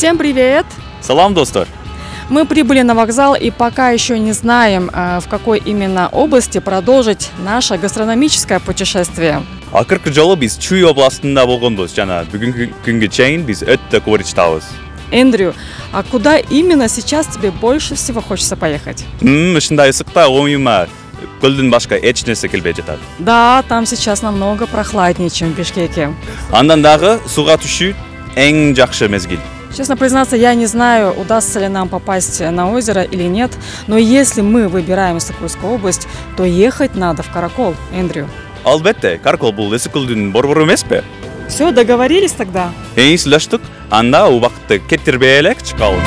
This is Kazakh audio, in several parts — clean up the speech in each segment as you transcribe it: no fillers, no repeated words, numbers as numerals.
Всем привет! Салам, достар! Мы прибыли на вокзал и пока еще не знаем, в какой именно области продолжить наше гастрономическое путешествие. Акыркы жолу биз Чүй областында болгонбуз жана бүгүнкү күнгө чейин биз өтө көрүчтабыз. Эндрю, а куда именно сейчас тебе больше всего хочется поехать? Ушундай ысыкта оюма көлдүн башка эч нерсе келбей жатат. Да, там сейчас намного прохладнее, чем в Бишкеке. Андан дагы сууга түшүү эң жакшы мезгил. Честно признаться, я не знаю, удастся ли нам попасть на озеро или нет, но если мы выбираем Ысык-Кульскую область, то ехать надо в Каракол, Эндрю. Албетте, Каракол бул Ысык-Кулдун борбору эмеспи? Все, договорились тогда? Сүйлөштүк, анда убакытты кетирбей элек чыкалы.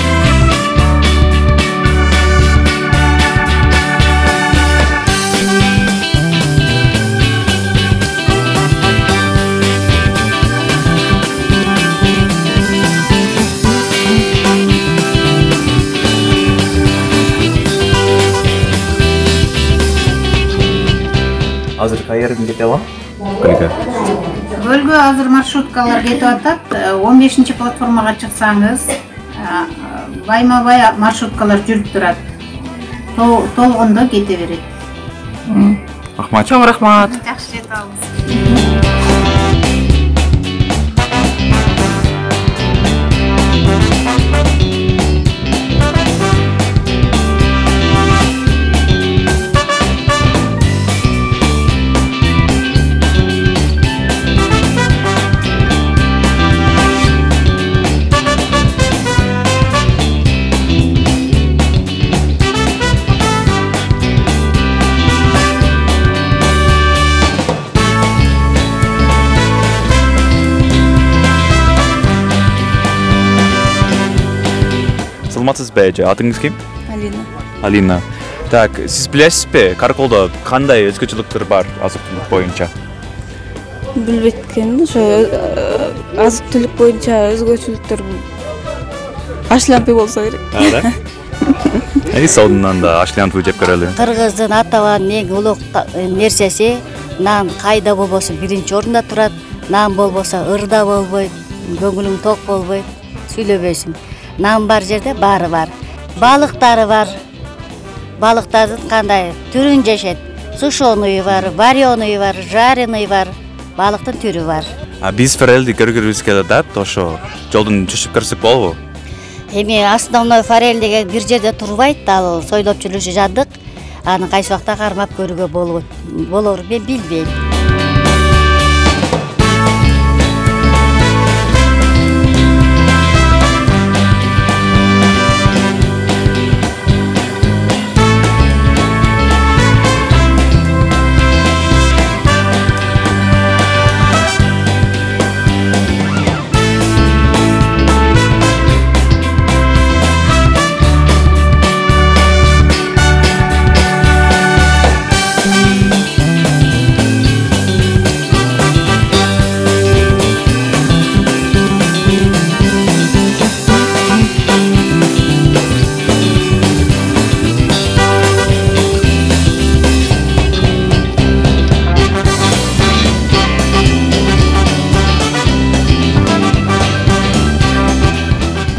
Азыр кайерден кете алам? Көлгө азыр маршруткалар кетип атат. 15-чи платформага чыксаңыз, байма-бай маршруткалар жүрүп турат. Толгондо кете берет. Рахмат. Чоң рахмат. Жакшы жетабыз. Саламатсыз бе, атыңыз ким? Алина. Алина. Так, сиз билесизби, Караколдо кандай өзгөчөлүктөр бар азык-түлүк боюнча? Билбейт экен, ошо азык-түлүк боюнча өзгөчөлүктөр ашлямпи болсо керек. Да? Сондунан да ашлямпи жеп көрөлү. Кыргыздын атабан эң улуг нерсеси нан кайда болбосо биринчи орунда турат. Нан болбосо ырда болбойт, көңүлүң ток болбойт, сүйлөбөйсүң. Нан бар жерде баары бар. Балыктары бар. Балыктардын кандай түрүн жешет. Сушеный бар, вареный бар, жареный бар. Балыктын түрү бар. Биз форельди көргүбүз келет да, ошо жолдон түшүп көрсөк болобу? Эми основной форель деген бир жерде турбайт, ал сойлоп жүрүшү жадык. Аны кайсы убакта кармап көрүүгө болор, мен билбейм.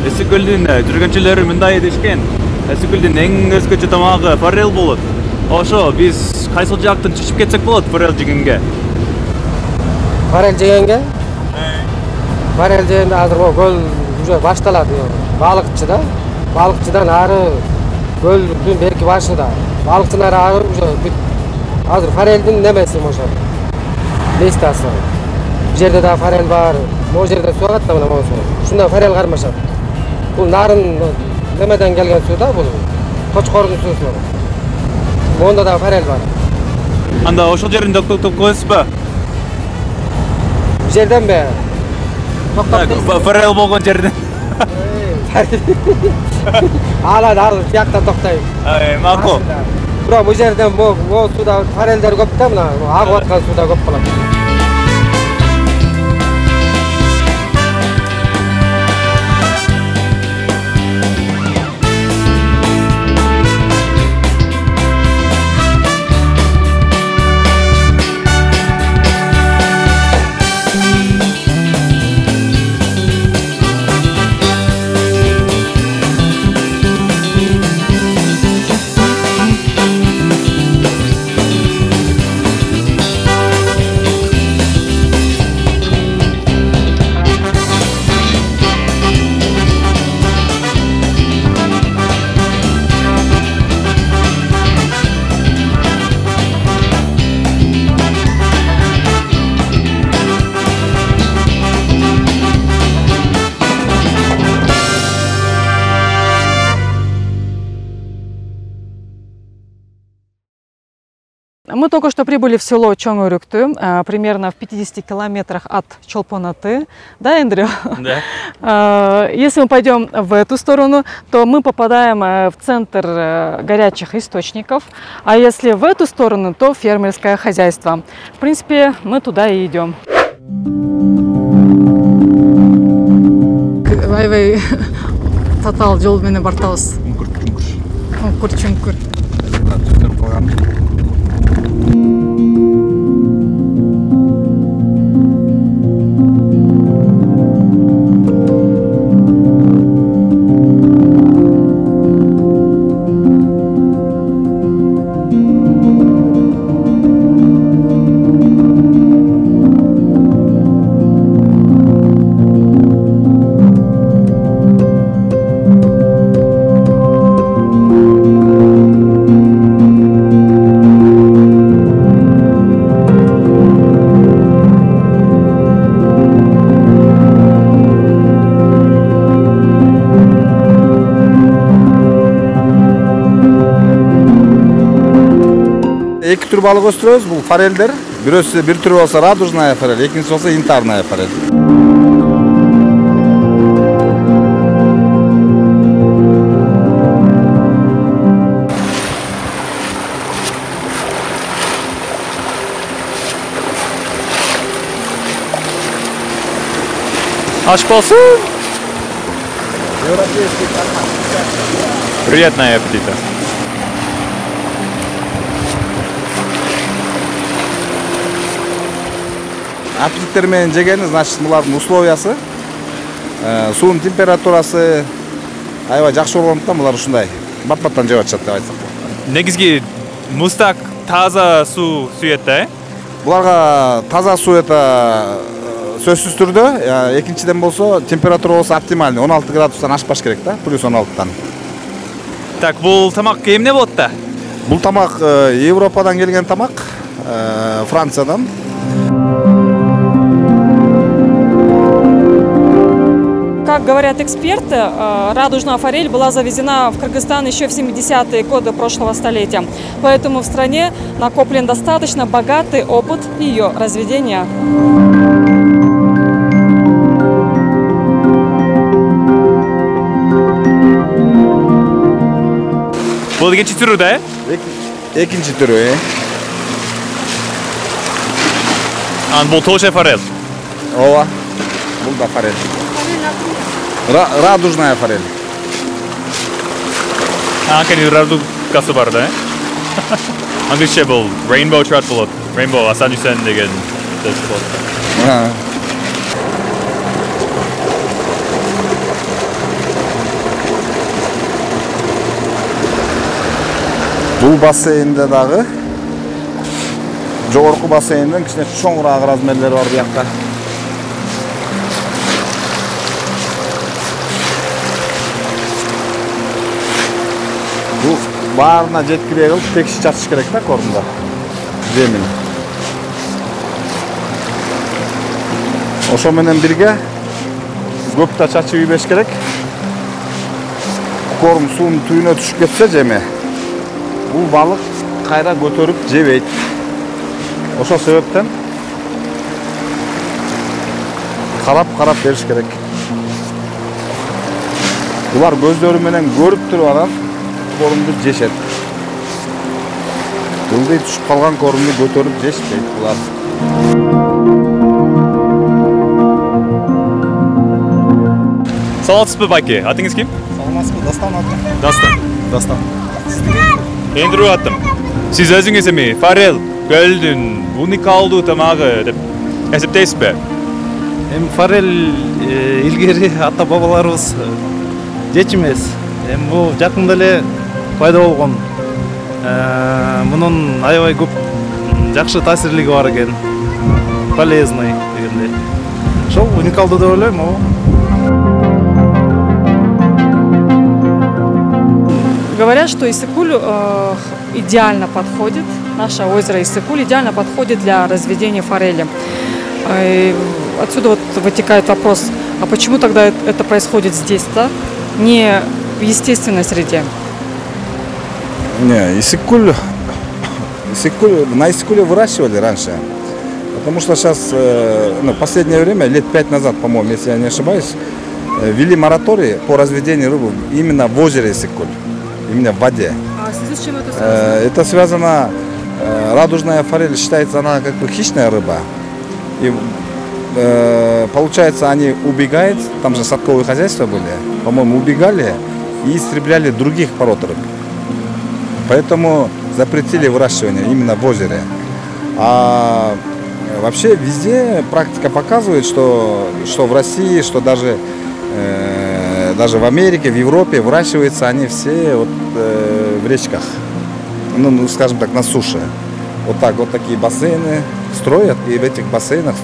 Ысык-Көлдүн жүргөнчүлөрү мындай дешкен. Ысык-Көлдүн эң өзгөчө тамагы форель болот. Ошо биз кайсыл жактан түшүп кетсек болот форель жегенге? Форель жегенге? Форель жегенде азыр көл уже башталат. Балыкчыда, балыкчыдан ары көлдүн берки башында. Балыкчыдан ары уже азыр форельдин немеси ошо. Лестасы. Бул жерде да форель бар. Могу жерде суу агат да мына болсо. Ушунда форель кармашат. Бул нарын немеден келген суу да, бул Кочкордун суусу. Монда да форель бар. Анда ошол жерин токтотуп коесузбу? Бул жерден бе? Форель болгон жерден. Алан ары тияктан токтойм. Макул. Бирок бул жерден могу сууда форельдер көп да, мына агып аткан сууда көп болот. Мы только что прибыли в село Чоңөрүктү, примерно в 50 километрах от Чолпон-Аты. Да, Эндрю? Да. Если мы пойдем в эту сторону, то мы попадаем в центр горячих источников. А если в эту сторону, то фермерское хозяйство. В принципе, мы туда и идем. Аябай татаал жол менен бартабыз. Чуңкур. Эки түр балык өстүрөбүз. Бул форелдер. Бирөөсү бир түрү болсо радужная форель, экинчиси болсо янтарная форель. Аш болсын. Приятного аппетита. Аппетиттер менен жегени, значит, булардын условиясы, суунун температурасы аябай жакшы болгондуктан булар ушундай бат-баттан жеп атышат деп айтсак болот. Негизги мустак таза суу сүйөт да? Буларга таза суу это сөзсүз түрдө, экинчиден болсо температура болсо оптимальный, 16 градустан ашпаш керек да, плюс 16-тан. Так, бул тамак эмне болот да? Бул тамак Европадан келген тамак, Франциядан. Как говорят эксперты, радужная форель была завезена в Кыргызстан еще в 70-е годы прошлого столетия. Поэтому в стране накоплен достаточно богатый опыт ее разведения. Бул экинчи түрү да? Экинчи түрү. Бул тоже форель. Ооба. Бул да форель. Радужная форель. Анткени радугасы бар да? Англисче бул rainbow trout болот. Rainbow Асан Үсен деген сөз болот. Бул бассейнде дагы жогорку бассейнден кичине чоңураак размерлери бар буякта. Бул баарына жеткирей кылып текши чачыш керек да кормдо. Земин. Ошо менен бирге көп да чачып ийбеш керек. Корм суунун түбүнө түшүп кетсе жеме, бул балык кайра көтөрүп жебейт. Ошол себептен карап бериш керек. Булар көздөрү менен көрүп туруп анан кормду жешет. Ылдый түшүп калган кормду көтөрүп жешпейт булар. Саламатсызбы байке? Атыңыз ким? Саламатсызбы, Дастан аты. Дастан. Эндрю атым. Сиз өзүңүз эми форель көлдүн уникалдуу тамагы деп эсептейсизби? Эми форель илгери ата бабаларыбыз жеч эмес. Эми бул жакында эле пайда болгон. Мунун аябай көп жакшы таасирлиги бар экен. Полезный дегендей. Ошол уникалдуу деп ойлойм о. Говорят, что Иссык-Куль идеально подходит, наше озеро Иссык-Куль идеально подходит для разведения форели. И отсюда вот вытекает вопрос, а почему тогда это происходит здесь-то, не в естественной среде? Не, Иссык-Куль на Иссыкуле выращивали раньше. Потому что сейчас, в последнее время, лет 5 назад, по-моему, если я не ошибаюсь, ввели мораторий по разведению рыбы именно в озере Иссыкуль, именно в воде. А в связи с чем это связано? Это связано, радужная форель считается, она как бы хищная рыба. И получается, они убегают, там же садковые хозяйства были, по-моему, убегали и истребляли других пород рыб. Поэтому запретили выращивание именно в озере. А вообще везде практика показывает, что в России, что даже в Америке, в Европе выращиваются они все вот, в речках, ну, скажем так, на суше. Вот такие бассейны строят и в этих бассейнах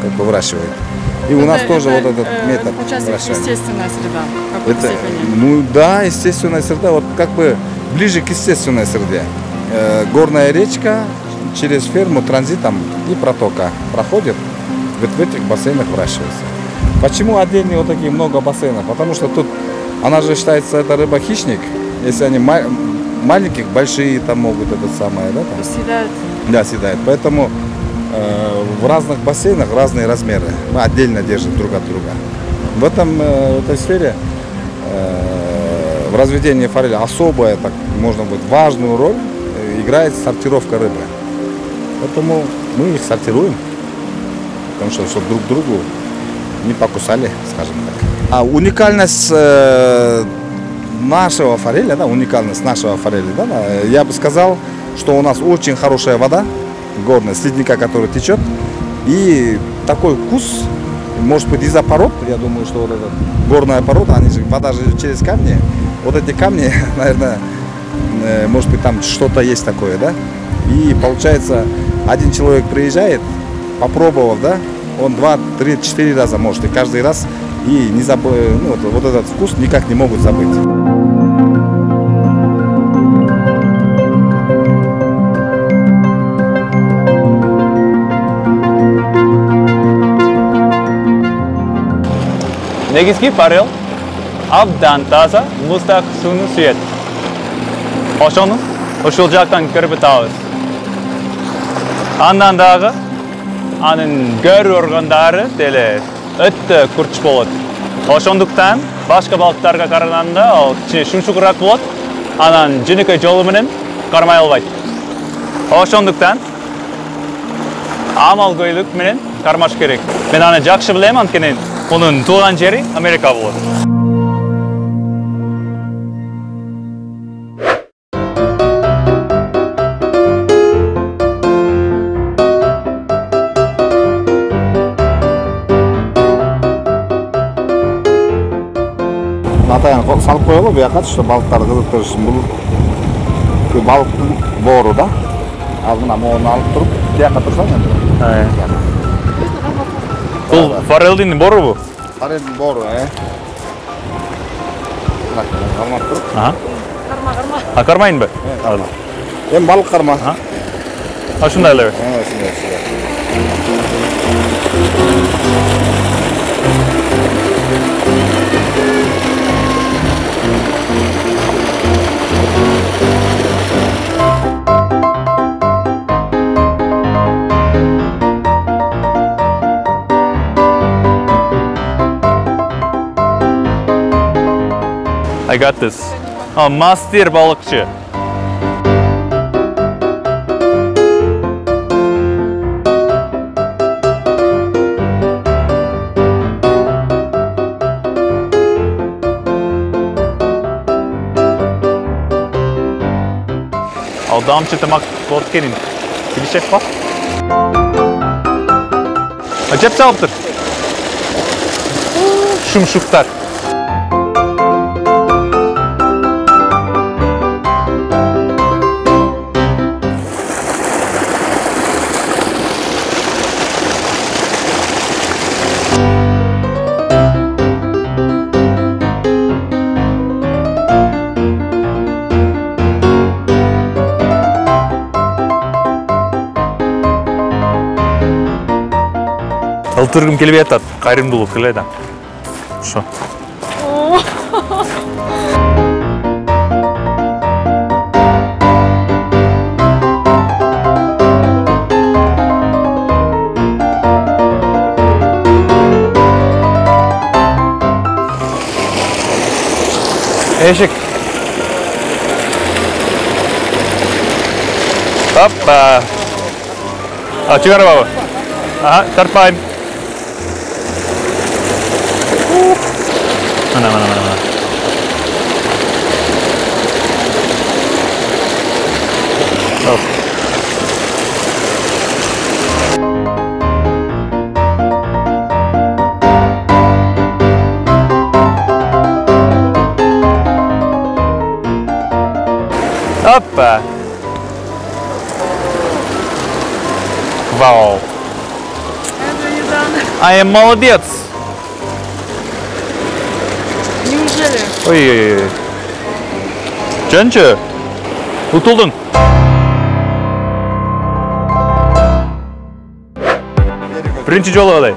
как бы выращивают. И у нас тоже вот этот метод выращивания. Естественная среда. В какой-то степени. Ну да, естественная среда, вот как бы ближе к естественной среде. Горная речка через ферму транзитом и протока проходит, вот в этих бассейнах выращивается. Почему отдельные вот такие много бассейнов? Потому что тут, она же считается, это рыба-хищник, если они маленьких, большие там могут это самое, да? Там. Съедают. Да, съедают. Поэтому в разных бассейнах разные размеры. Мы отдельно держим друг от друга. В этой сфере в разведении форели особая, так можно говорить, важную роль играет сортировка рыбы. Поэтому мы их сортируем, потому что чтобы друг другу не покусали, скажем так. А уникальность нашего форели, да, я бы сказал, что у нас очень хорошая вода горная, с ледника, который течет, и такой вкус, может быть, из-за пород, я думаю, что вот эта горная порода, вода же через камни, вот эти камни, наверное, может быть, там что-то есть такое, да, и получается, один человек приезжает, попробовав, да, он 2, 3, 4 раза может, и каждый раз, и не вот этот вкус никак не могут забыть. Негизги форель абдан таза, мустак сууну сүйөт. Ошону ушул жактан көрүп атабыз. Андан дагы анын көрүү органдары деле өтө курч болот. Ошондуктан башка балыктарга караганда ал кичине шумшугураак болот. Анан жөнөкөй жолу менен кармай албайт. Ошондуктан амалгөйлүк менен кармаш керек. Мен аны жакшы билем, анткени onun туулган жери Америка болот. Атаян салып коелу буяка, что балыктарды кызыктырыш үчүн. Бул балыктын боору да. Ал мына моуну алып туруп, бияка турсаң энди. Бул форелдин борубу? Форелдин бору, кармап туруп. Карма. А кармайынбы? Эми балык карма. Ушундай элеби? Ушундай. I got this. Мастер балыкчы. Ал дамчы тамак болуп келин. Билишет ба? Жеп салыптыр. Шумшуктар. Ылтыргым келбей атат, кайрымдуулук эле да. Ошо. Eşik. Hoppa. Çıkar baba. Aha, tartmayayım. Ana. Hop. Hoppa. Wow. I am молодец. Неужели? Ой. Cançı. Tutuldun. Birinchi жолу қалай?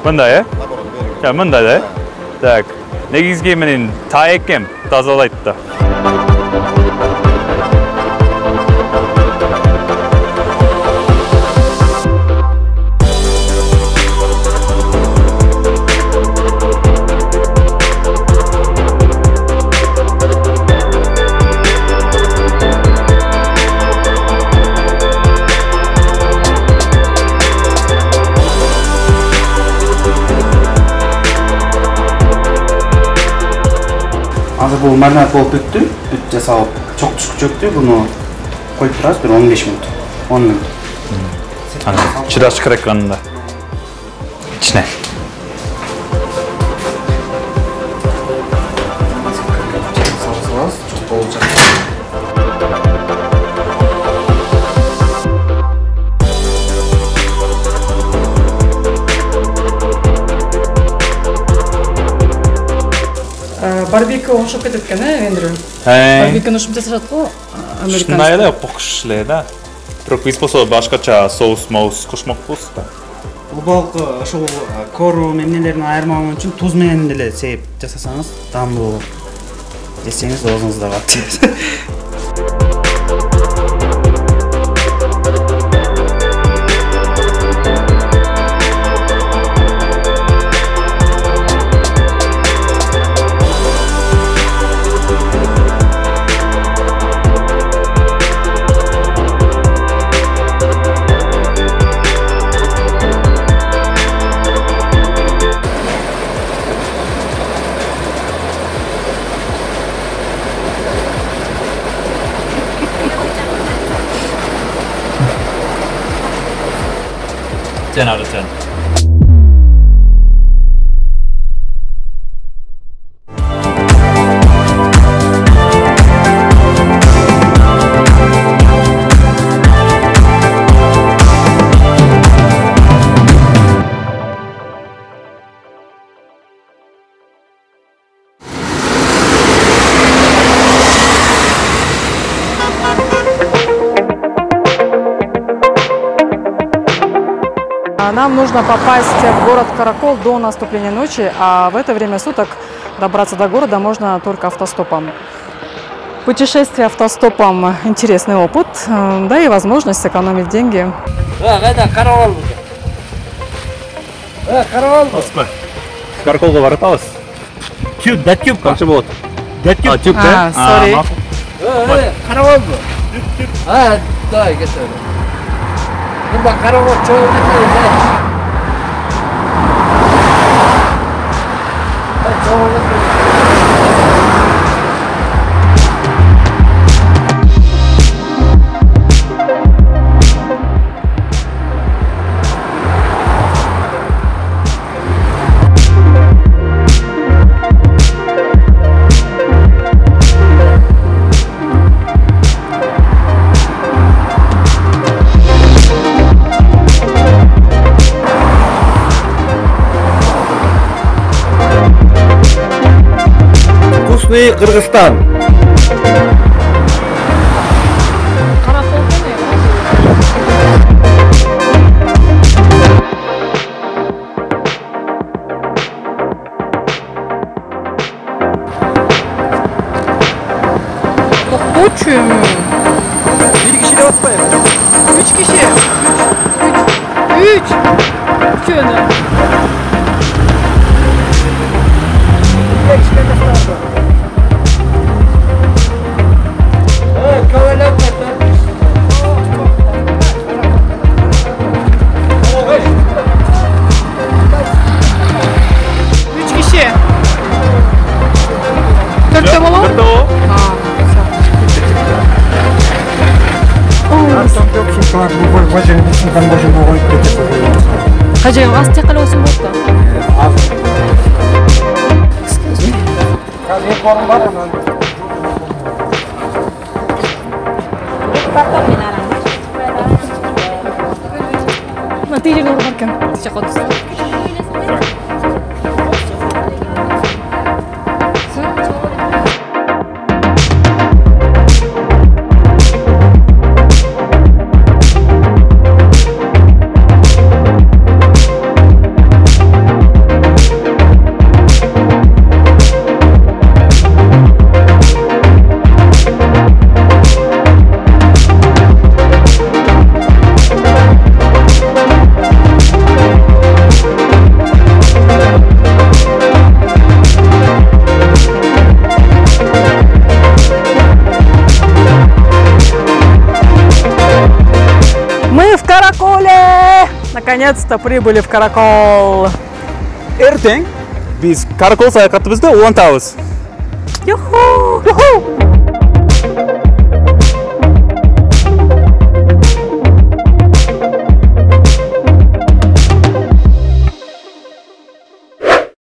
Мындай, э? Ja, мындай да? Так. Негизги менен тай экем, тазалайт да. Азыр бул маринад болуп бүттү. Бүт жасалып, чок чөктү. Буну коюп турабыз бир 15 минут. 10 минут. Чыдаш керек анда. İçine. Салсаңыз, чок болуп жатат. Барбекю ошоп кетет экен, Эндрю? Барбекюну ушинтип жасашат го, американский. Шундай эле кокуш эле да. Бирок биз болсо башкача соус кошмок болсу да. Бул балыкты ошол кору эмнелерин айырмалоо үчүн туз менен деле сээп жасасаңыз даамдуу болот. Жесеңиз оозуңузда калат. Ten out of 10. Нам нужно попасть в город Каракол до наступления ночи, а в это время суток добраться до города можно только автостопом. Путешествие автостопом – интересный опыт, да и возможность сэкономить деньги. Караколго барып атабыз. Тюб, да тюб. Канча болот? Да тюб. Sorry. Каравалды. Давай, кете. Мында каравал чоң кетет. Кыргызстан. To'xtachim. Bir kişi de atmayın. 3 kişi. 3. Üçünü. бар, божен үшін божен болған кетеді. Қай жерге аз тек қана өсім болды да? Аз. Қазір екі орын бар, анан. Мына тей жерге бар екен. Тише қотысы. Наконец-то прибыли в Каракол. Ертең біз Каракол саяхатыбызды улантабыз. Юху!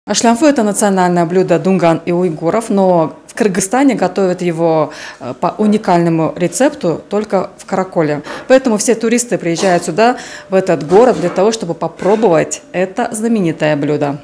Ашлямфу – это национальное блюдо дунган и уйгуров, но в Кыргызстане готовят его по уникальному рецепту только в Караколе. Поэтому все туристы приезжают сюда, в этот город, для того, чтобы попробовать это знаменитое блюдо.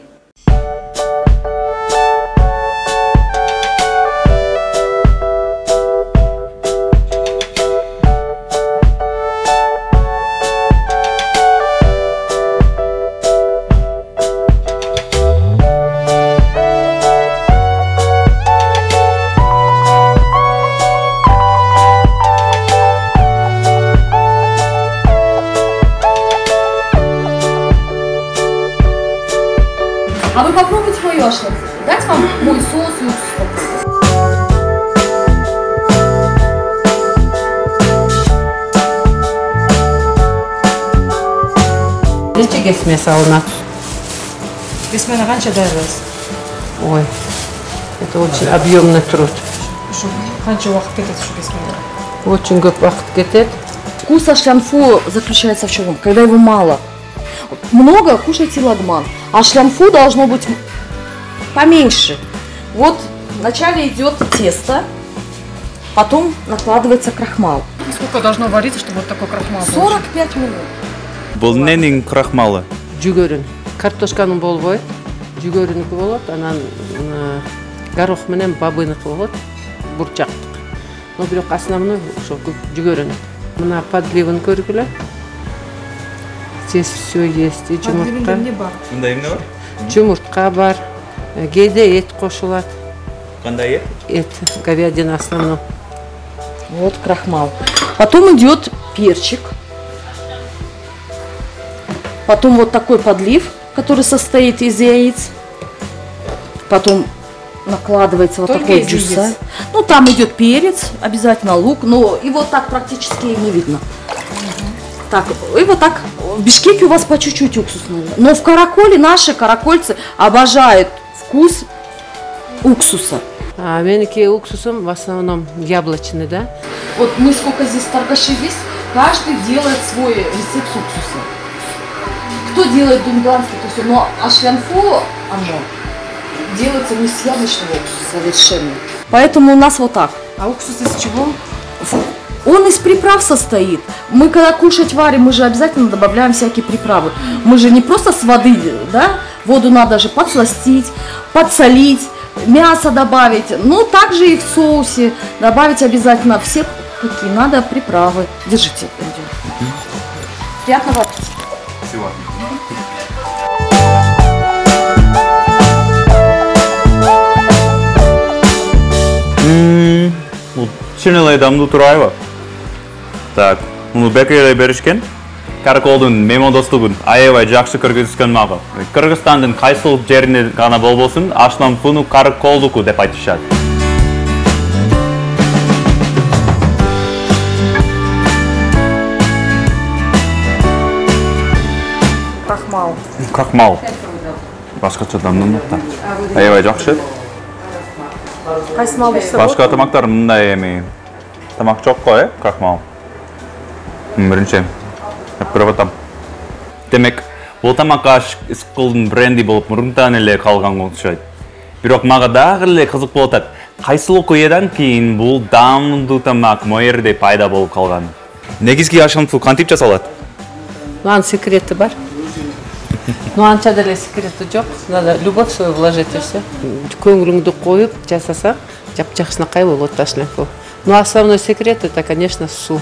А вы попробуйте мою ашлямфу. Дать вам мой соус и уксус попробовать. Нече кесме салынат? Кесмені қанша дайындайсыз? Ой, это очень объемный труд. Қанша уақыт кетеді şu кесмеге? Очень көп уақыт кетет. Вкус ашлямфу заключается в чем? Когда его мало. Много кушайте лагман, а шлямфу должно быть поменьше. Вот вначале идет тесто, потом накладывается крахмал. Сколько должно вариться, чтобы вот такой крахмал? 45 минут. Бұл ненің крахмалы? Жүгөрүн. Картошканын болбойт, жүгөрүнүкү болот, анан горох менен бабыныкы болот, бурчактык. Но бирок основной ошо жүгөрүн. Мына подливын көргүлө. Здесь все есть. И жумуртка. Мындай эмне бар? Жумуртка бар. Кээде эт кошулат. Кандай эт? Эт, говядина основном. Вот крахмал. Потом идет перчик. Потом вот такой подлив, который состоит из яиц. Потом накладывается вот Только такой из джуса. яиц? Ну, там идет перец, обязательно лук, но его так практически не видно. Так, и вот так. В Бишкеке у вас по чуть-чуть уксусного. Но в Караколе наши каракольцы обожают вкус уксуса. А меники уксусом в основном яблочный, да? Вот мы сколько здесь торгашей есть, каждый делает свой рецепт уксуса. Кто делает дунганский, то есть, но ашлямфу оно делается не с яблочного уксуса совершенно. Поэтому у нас вот так. А уксус из чего? Он из приправ состоит. Мы когда кушать варим, мы же обязательно добавляем всякие приправы. Мы же не просто с воды, да? Воду надо же подсластить, подсолить, мясо добавить. Ну, также и в соусе добавить обязательно все, какие надо, приправы. Держите. Приятного аппетита. Спасибо. Шинелей дамду турайба. Так, муну бекелей беришкен. Караколдун мемодостугун аябай жакшы кыргызышкан мага. Кыргызстандын кайсыл жерине гана болбосун, ашлямфуну Караколдуку деп айтышат. Крахмал. Крахмал. Башкача дамдымак да. Аябай жакшы. Кайсы мал дейсиз? Башка тамактар мындай эми. Тамак жок го, крахмал. Биринчи Бирок атам. Демек, бул тамак аш Исыкулдун бренди болуп мурунтан эле калган окшойт. Бирок мага дагы эле кызык болуп атат. Кайсыл окуядан кийин бул даамдуу тамак Моерде пайда болуп калган? Негизги ашамтуу кантип жасалат? Анын секрети бар. Но анча деле секрети жок. Надо любовь свою вложить и все. Көңүлүңдү коюп жасасаң, жапжакшынакай болот ашлампу. Но основной секрет это, конечно, суу.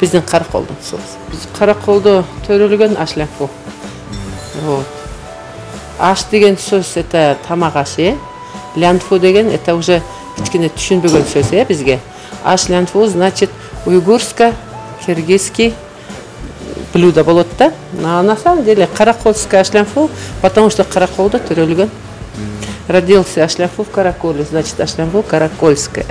Биздин Караколдун суусу. Биз Караколдо төрөлгөн ашлампу. Вот. Аш деген сөз это тамак ашы. Лянфу деген это уже кичкене түшүнбөгөн сөз бизге. Аш лянфу значит уйгурско-киргизский блюдо болот да. А на самом деле каракольское ашлянфу, потому что Караколдо төрөлгөн. Родился ашлянфу в Караколе, значит ашлянфу каракольское.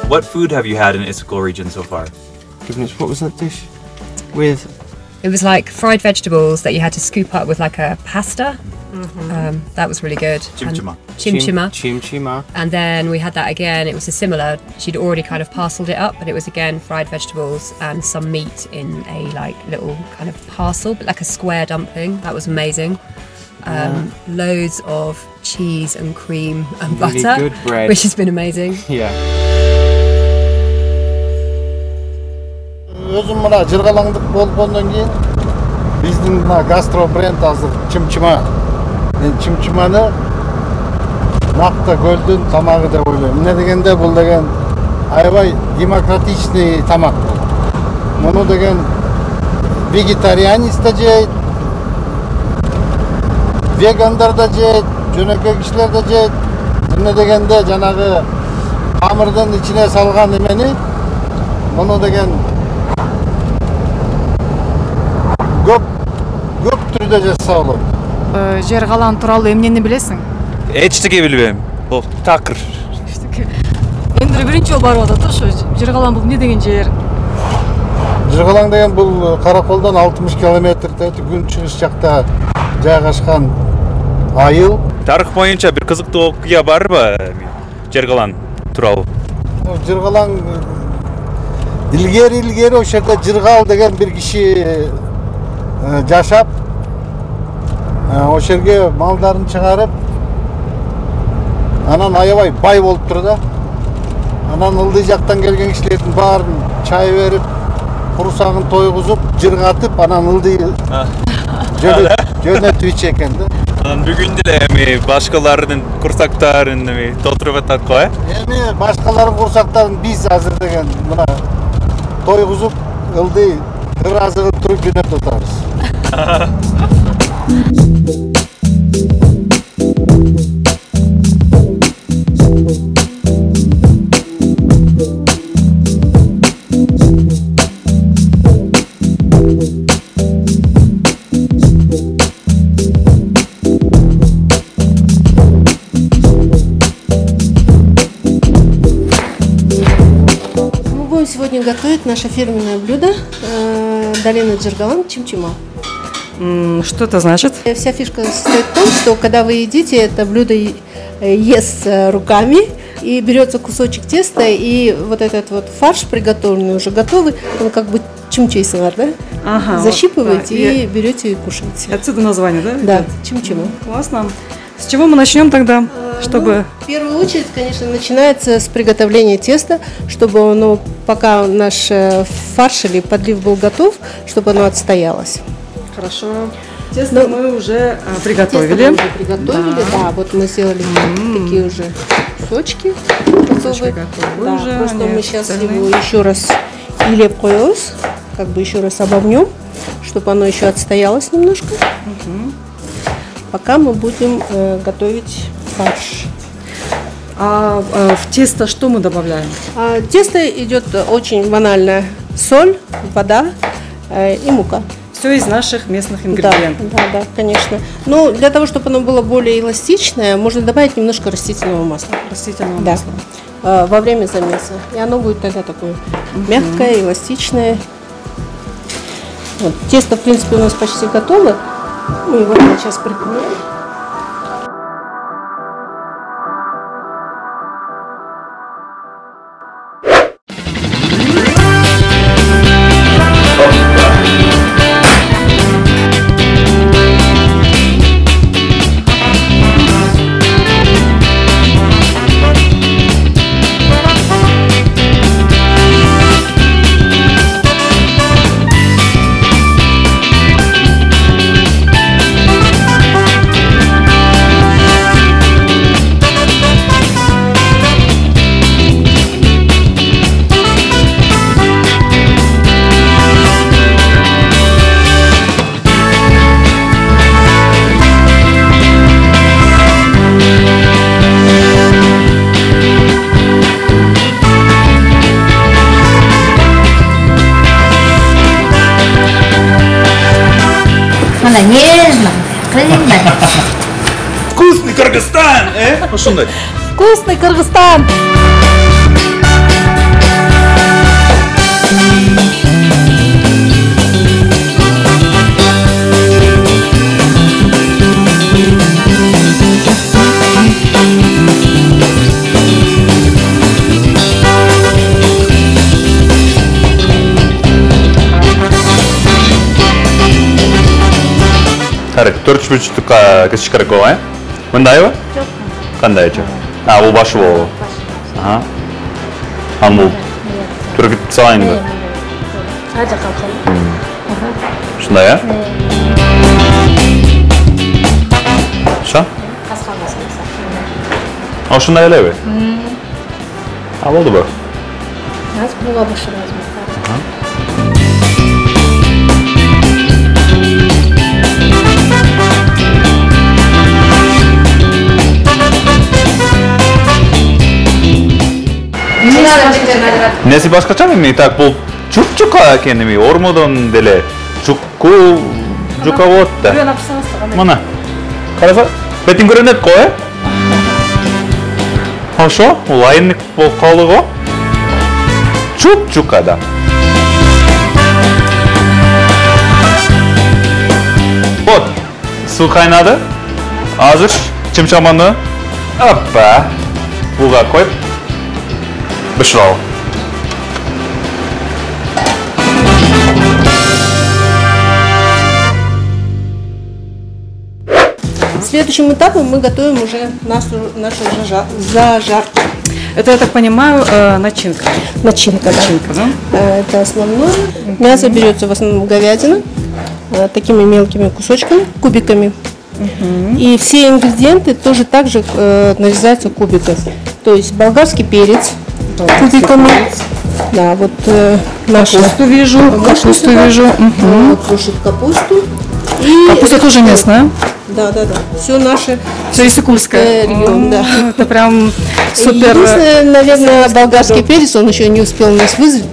What food have you had in Issyk region so far? Goodness, what was that dish? With? It was like fried vegetables that you had to scoop up with like a pasta. That was really good. Chimchima. Chimchima. And then we had that again. It was a similar. She'd already kind of parceled it up, but it was again fried vegetables and some meat in a like little kind of parcel, but like a square dumpling. That was amazing. Loads of cheese and cream and Really butter, good bread. which has been amazing. Yeah. Өзүм мына жыргалаңдык болгондон кийин биздин мына гастро бренд азыр чымчыма. Мен чымчыманы Накта көлдүн тамагы деп ойлойм. Эмне дегенде бул деген аябай демократичный тамак. Муну деген вегетарианец да жейт, вегандар да жейт, жөнөкөй кишилер да жейт. Эмне дегенде жанагы камырдын ичине салган эмени муну деген көп түрдө жаса болот. Жер калан тууралуу эмнени билесиң? Эчтеке билбейм. Бул такыр. Эми биринчи жолу барып атат ошо. Жер калан бул эмне деген жер? Жыргалаң деген бул Караколдон 60 километрде күнчүгүс жакта жайгашкан айыл. Тарых боюнча бир кызыктуу окуя барбы? Жыргалан тууралуу. Жыргалаң илгери ошол жерде Жыргал деген бир киши жашап, ошол жерге малдарын чыгарып, анан аябай бай болуптур да. Анан ылдый жактан келген кишилердин баарын чай берип, курсагын тойгузуп, жыргатып, анан ылдый жөнөтүп ичет экен да. Анан бүгүн деле эми башкалардын курсактарын толтуруп атат го, Эми башкалардын курсактарын биз азыр деген мына тойгузуп, ылдый ыраазыгын туруп жөнөтүп атабыз. Мы будем сегодня готовить наше фирменное блюдо долины Жыргалан чимчима. Что это значит? Вся фишка состоит в том, что когда вы едите, это блюдо ест руками, и берется кусочек теста, и вот этот вот фарш приготовленный, уже готовый, он как бы чимчейсыңар, да? Ага, Защипываете вот, и берете и кушаете. Отсюда название, да? Да, чимчима. Классно. С чего мы начнем тогда, чтобы... В первую очередь, конечно, начинается с приготовления теста, чтобы оно, пока наш фарш или подлив был готов, чтобы оно отстоялось. Хорошо. Тесто мы уже приготовили. Тесто мы уже приготовили, да. Вот мы сделали такие уже кусочки готовые. Да, уже, просто мы сейчас цельные. его еще раз илеп коёбуз, как бы еще раз обомнем. чтобы оно еще отстоялось немножко. Пока мы будем готовить фарш. А в тесто что мы добавляем? Тесто идет очень банально: соль, вода и мука. Все из наших местных ингредиентов. Да, конечно. Но для того, чтобы оно было более эластичное, можно добавить немножко растительного масла. Растительного масла. Во время замеса. И оно будет тогда такое мягкое, эластичное. Вот. Тесто, в принципе, у нас почти готово. Мы его сейчас прикроем. Нежно, Вкусный Кыргызстан! Ушундай. Вкусный Кыргызстан! Тарик, 4,5 кіші керек болған, Мындай ба? Жоқ. Қандай жоқ? Бұл башы бол. Бұл түргіп салайын ба? Ажа қалқан. Шындай, Ша? Шындай әлі бе? Болды ба? Аз бұға башырамыз. Несі басқаша ме? Так, бұл чук-чука екені ормодан деле. Чукку, жуковод да. Мана. Қараса, бетін көрінет қой? Хорошо, ол айынық бол қалы ғой? Чук-чука да. Вот, су қайнады. Азыр чымшаманы. Опа. Бұға қойып. Бышрал. Следующим этапом мы готовим уже нашу зажарку. Это, я так понимаю, начинка. Начинка, да. Это основное. Мясо берется в основном говядина, такими мелкими кусочками, кубиками. И все ингредиенты тоже так же нарезаются кубиками. То есть болгарский перец кубиками. Да, вот нашу капусту вижу. Капусту вижу. Крушит капусту. И капуста тоже местная. Да. Все наше. Все иссыкульское. Регион, да. Это прям супер. Единственное, наверное, болгарский перец, он еще не успел нас вызвать,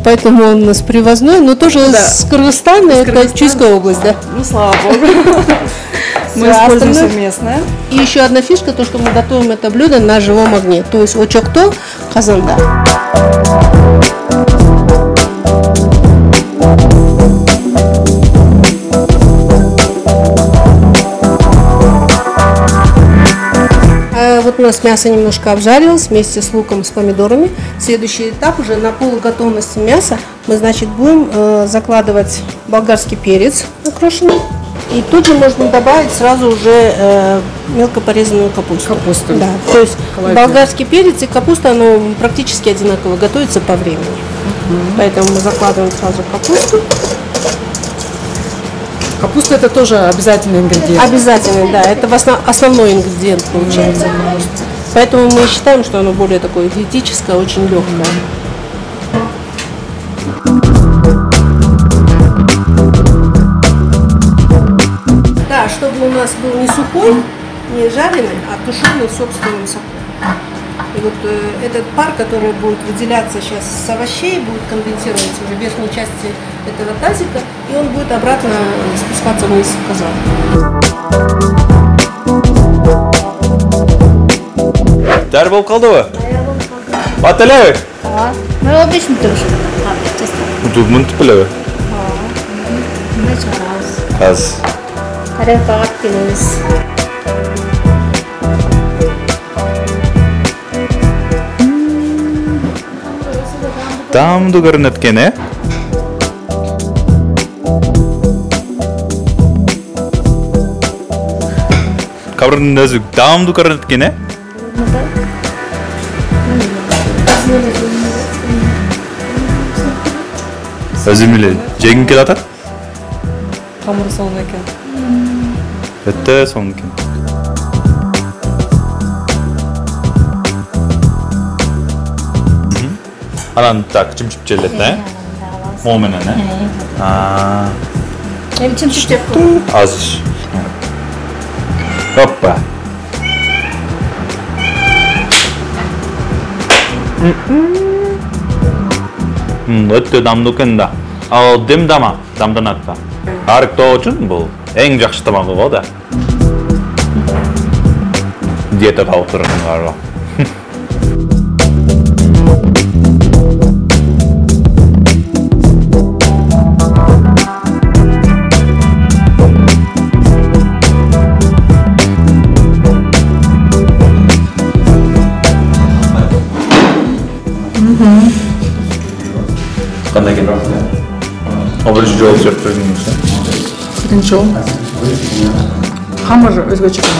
поэтому он у нас привозной, но тоже с Кыргызстана, это Чуйская область, да. Ну, слава богу. Мы используем все местное. И еще одна фишка, то, что мы готовим это блюдо на живом огне, то есть очокто казанда. Вот у нас мясо немножко обжарилось вместе с луком, с помидорами. Следующий этап уже на полуготовности мяса мы, значит, будем закладывать болгарский перец окрошенный. И тут же можно добавить сразу уже мелко порезанную капусту. Да. То есть болгарский перец и капуста, оно практически одинаково готовится по времени. Поэтому мы закладываем сразу капусту. Капуста это тоже обязательный ингредиент. Обязательный, да. Это основной ингредиент получается. Поэтому мы считаем, что оно более такое диетическое, очень легкое. чтобы у нас был не сухой, не жареный, а тушеный собственным соком. И вот этот пар, который будет выделяться сейчас с овощей, будет конденсироваться уже в верхней части этого тазика, и он будет обратно спускаться вниз в казан. Дәрі болып қалды ғой? Батылы? Мен обычно тоже. Дубмын түпілі? Мына шығарабыз. Аз. Тарелкаға келеміз. Дамды көрініп екен, е? Қабырдың өзі дамды көрініп екен, е? Өзімілі жегін кел атат? Қамыр соң екен. Өтті соң екен. Анан так, чымчып желет, е? Моменен, е? Эми чымчып жеп Азыш. Оппа. Өтті дамды екен да. Ал дем дама, дамданат та. Арықтау үшін бұл ең жақсы тамағы ғой да. Диета қалып тұрған ғарба. Қандай екен? Ол бірінші жол сөп берген емес, Бірінші жол. Қамыр өзгөчө екен.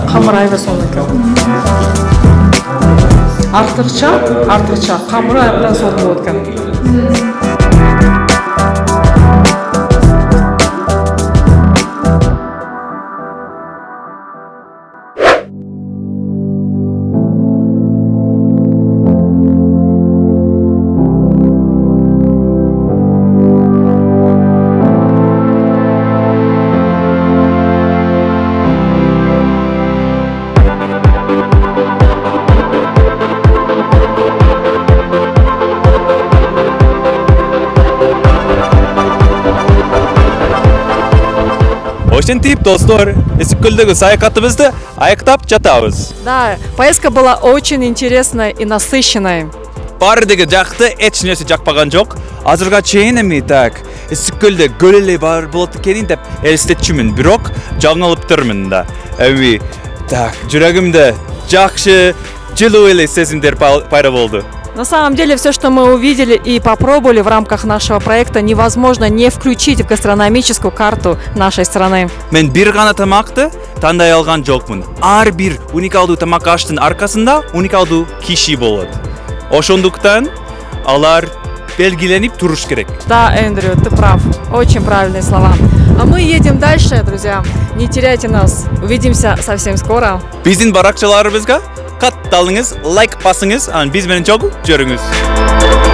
Қамыр айва соң екен. Артықша, қамыр айвадан соң болады екен. Ошентип, достор, Исыккөлдөгү саякатыбызды аяктап жатабыз. Да, поездка была очень интересная и насыщенная. Баары деги жакты, эч нерсе жакпаган жок. Азырга чейин эми так, Исыккөлдө көл эле бар болот экенин деп элестетчүмүн, бирок жаңылыптырмын да. Эми так, жүрөгүмдө жакшы, жылуу эле сезимдер пайда болду. На самом деле, все, что мы увидели и попробовали в рамках нашего проекта, невозможно не включить в гастрономическую карту нашей страны. Мен бир гана тамакты тандай алган жокмун. Ар бир уникалдуу тамак аштын аркасында уникалдуу киши болот. Ошондуктан алар белгиленип туруш керек. Да, Эндрю, ты прав. Очень правильные слова. А мы едем дальше, друзья. Не теряйте нас. Увидимся совсем скоро. Биздин баракчаларыбызга катталыңыз, лайк басыңыз, анан биз менен чогуу жүрүңүз.